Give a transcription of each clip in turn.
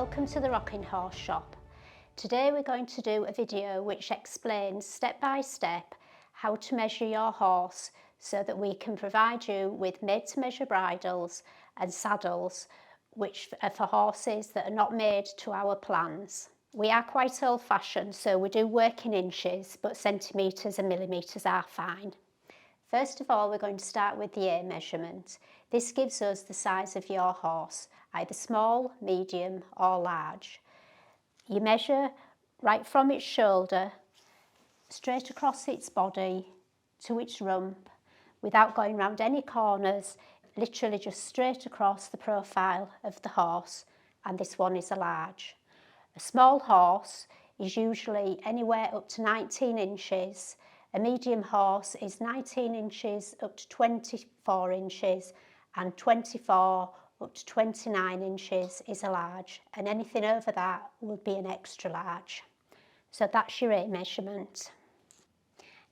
Welcome to the Rocking Horse Shop. Today we're going to do a video which explains step by step how to measure your horse so that we can provide you with made to measure bridles and saddles which are for horses that are not made to our plans. We are quite old fashioned, so we do work in inches, but centimetres and millimetres are fine. First of all, we're going to start with the A measurement. This gives us the size of your horse, either small, medium or large. You measure right from its shoulder, straight across its body to its rump, without going round any corners, literally just straight across the profile of the horse, and this one is a large. A small horse is usually anywhere up to 19 inches. A medium horse is 19 inches up to 24 inches, and 24 up to 29 inches is a large, and anything over that would be an extra large. So that's your A measurement.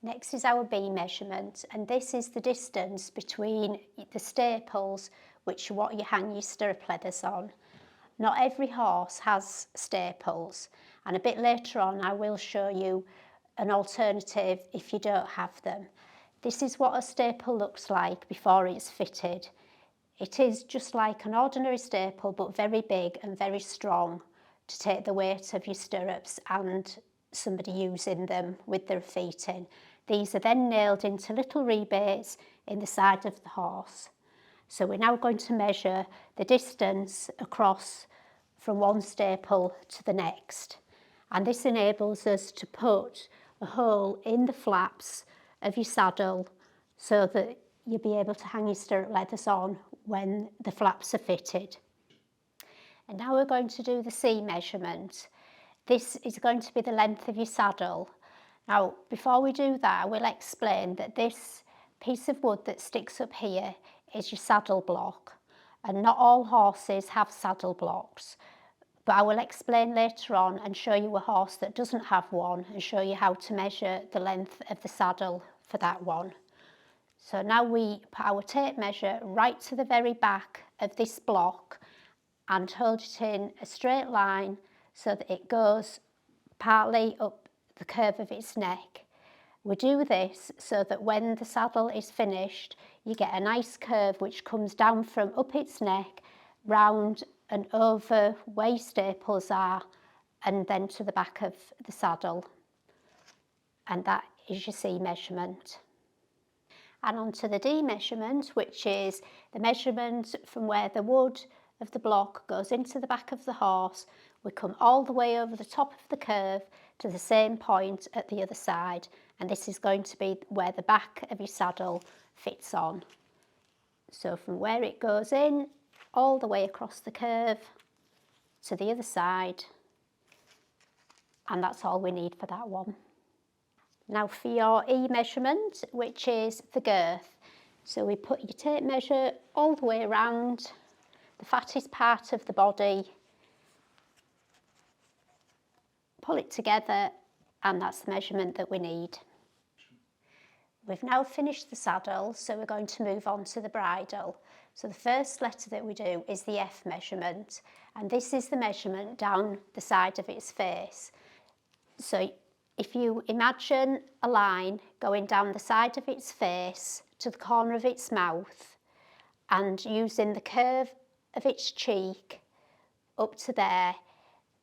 Next is our B measurement, and this is the distance between the staples, which are what you hang your stirrup leathers on. Not every horse has staples, and a bit later on I will show you an alternative if you don't have them. This is what a staple looks like before it's fitted. It is just like an ordinary staple, but very big and very strong to take the weight of your stirrups and somebody using them with their feet in. These are then nailed into little rebates in the side of the horse. So we're now going to measure the distance across from one staple to the next. And this enables us to put a hole in the flaps of your saddle so that you'll be able to hang your stirrup leathers on when the flaps are fitted. And now we're going to do the C measurement. This is going to be the length of your saddle. Now, before we do that, I will explain that this piece of wood that sticks up here is your saddle block, and not all horses have saddle blocks. But I will explain later on and show you a horse that doesn't have one and show you how to measure the length of the saddle for that one. So now we put our tape measure right to the very back of this block and hold it in a straight line so that it goes partly up the curve of its neck. We do this so that when the saddle is finished, you get a nice curve which comes down from up its neck, round and over where your staples are, and then to the back of the saddle. And that is your C measurement. And on to the D measurement, which is the measurement from where the wood of the block goes into the back of the horse. We come all the way over the top of the curve to the same point at the other side, and this is going to be where the back of your saddle fits on. So from where it goes in, all the way across the curve to the other side, and that's all we need for that one. Now for your E measurement, which is the girth. So we put your tape measure all the way around the fattest part of the body, pull it together, and that's the measurement that we need. We've now finished the saddle, so we're going to move on to the bridle. So the first letter that we do is the F measurement, and this is the measurement down the side of its face. So if you imagine a line going down the side of its face to the corner of its mouth, and using the curve of its cheek up to there,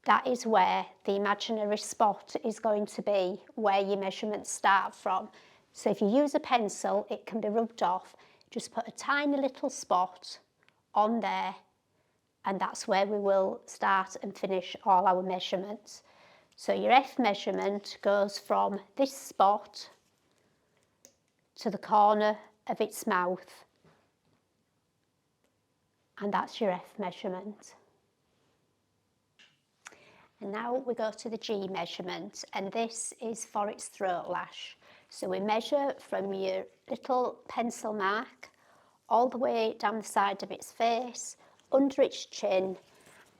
that is where the imaginary spot is going to be, where your measurements start from. So if you use a pencil, it can be rubbed off. Just put a tiny little spot on there, and that's where we will start and finish all our measurements. So your F measurement goes from this spot to the corner of its mouth, and that's your F measurement. And now we go to the G measurement, and this is for its throat lash. So we measure from your little pencil mark all the way down the side of its face, under its chin,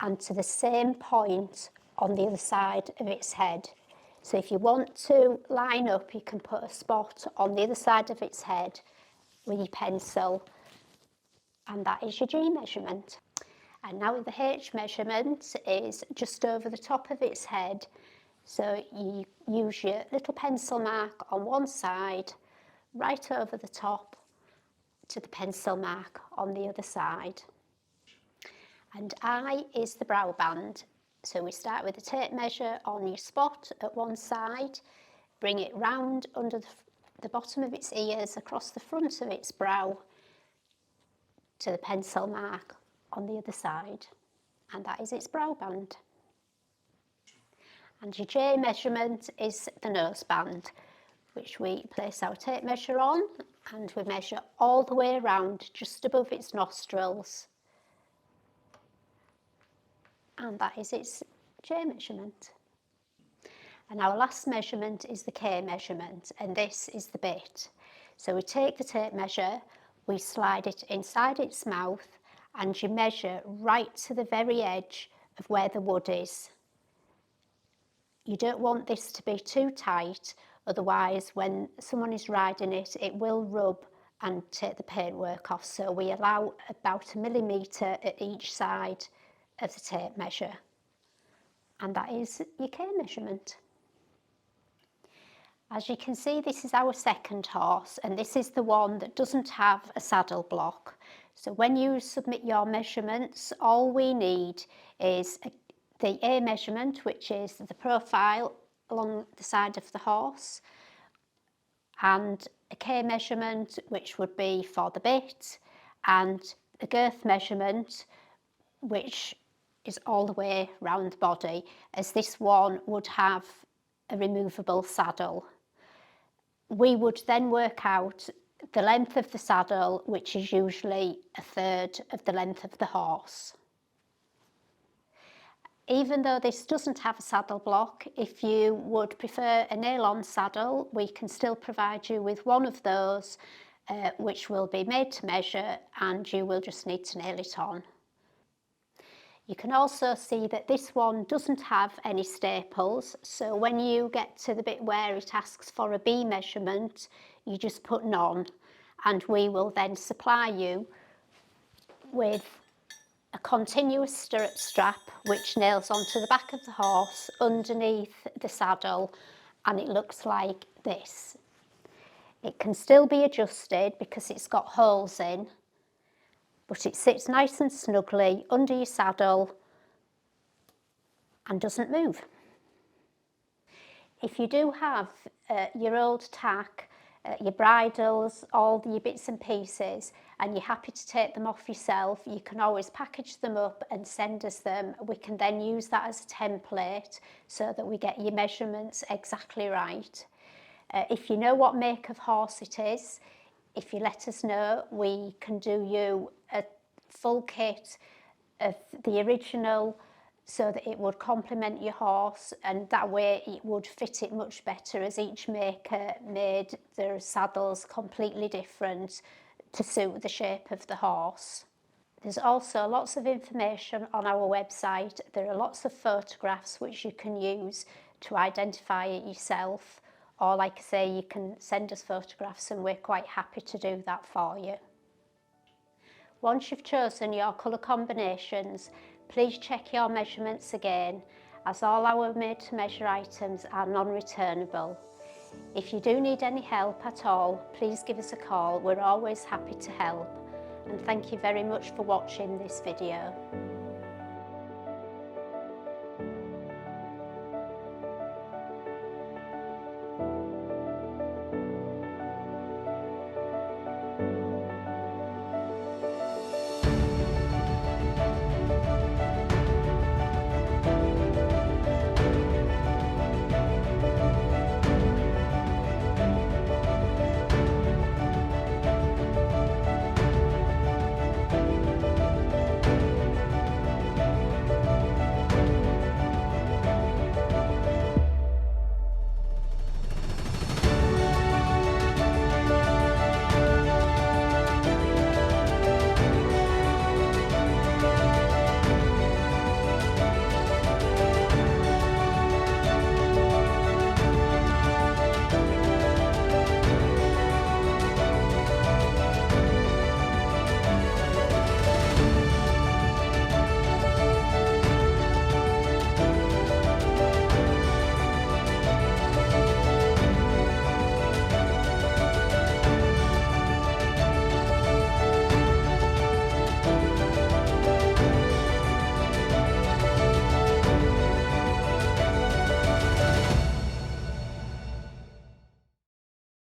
and to the same point on the other side of its head. So if you want to line up, you can put a spot on the other side of its head with your pencil, and that is your G measurement. And now the H measurement is just over the top of its head. So you use your little pencil mark on one side, right over the top to the pencil mark on the other side. And I is the brow band. So we start with a tape measure on your spot at one side, bring it round under the bottom of its ears, across the front of its brow to the pencil mark on the other side. And that is its brow band. And your J measurement is the nose band, which we place our tape measure on, and we measure all the way around just above its nostrils. And that is its J measurement. And our last measurement is the K measurement, and this is the bit. So we take the tape measure, we slide it inside its mouth, and you measure right to the very edge of where the wood is. You don't want this to be too tight, otherwise when someone is riding it, it will rub and take the paintwork off. So we allow about 1 millimetre at each side of the tape measure. And that is your K measurement. As you can see, this is our second horse, and this is the one that doesn't have a saddle block. So when you submit your measurements, all we need is the A measurement, which is the profile along the side of the horse, and a K measurement, which would be for the bit, and a girth measurement, which is all the way round the body, as this one would have a removable saddle. We would then work out the length of the saddle, which is usually 1/3 of the length of the horse. Even though this doesn't have a saddle block, if you would prefer a nail-on saddle, we can still provide you with one of those, which will be made to measure, and you will just need to nail it on. You can also see that this one doesn't have any staples, so when you get to the bit where it asks for a B measurement, you just put none, and we will then supply you with a continuous stirrup strap which nails onto the back of the horse underneath the saddle, and it looks like this. It can still be adjusted because it's got holes in, but it sits nice and snugly under your saddle and doesn't move. If you do have your old tack, your bridles, all your bits and pieces, and you're happy to take them off yourself, you can always package them up and send us them. We can then use that as a template so that we get your measurements exactly right. If you know what make of horse it is, if you let us know, we can do you a full kit of the original so that it would complement your horse, and that way it would fit it much better, as each maker made their saddles completely different to suit the shape of the horse. There's also lots of information on our website. There are lots of photographs which you can use to identify it yourself, or like I say, you can send us photographs and we're quite happy to do that for you. Once you've chosen your colour combinations, please check your measurements again, as all our made to measure items are non-returnable. If you do need any help at all, please give us a call. We're always happy to help. And thank you very much for watching this video.